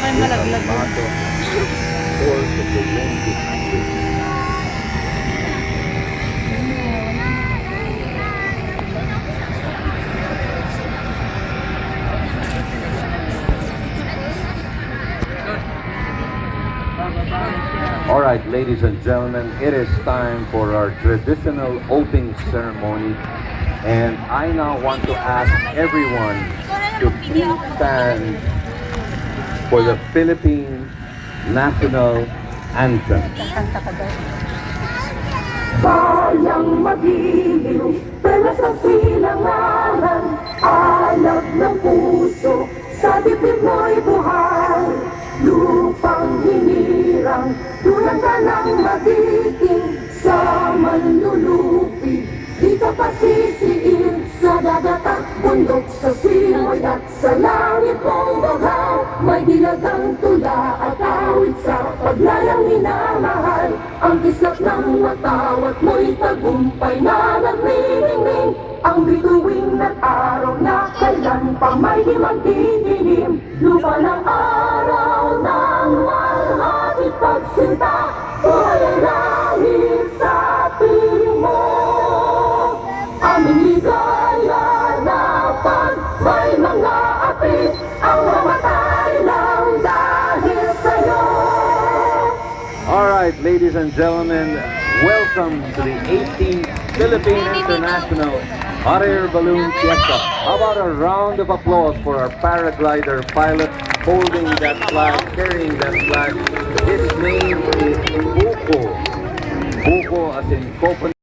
Baka malaglag. Force of the wind behind it. All right, ladies and gentlemen, it is time for our traditional opening ceremony. And I now want to ask everyone to please stand for the Philippine National Anthem. Bayang magiliw, pelas ang silanganan, alab ng puso, sa dibdib mo'y buhay. Lupang hinirang, tulang ka ng magiting, sa manlulupi, di ka pasisiin. Sa dagat at bundok, sa simoy at sa langit mong bagaw, may dilagang tula at awit sa paglayang minamahal. Ang kislap ng matawat mo'y tagumpay na nagniningning, ang bituin at araw na kailan pa may di magdidilim. Lupa ng araw ng malhati pagsinta, buhay ay dahil sa piling mo. Aming ligaya na pag may mga api, ang mamatay lang dahil sa'yo. Alright, ladies and gentlemen, welcome to the 18th Philippine International Hot Air Balloon Fiesta. How about a round of applause for our paraglider pilot holding that flag, carrying that flag. His name is Buko. Buko as in Copenhagen.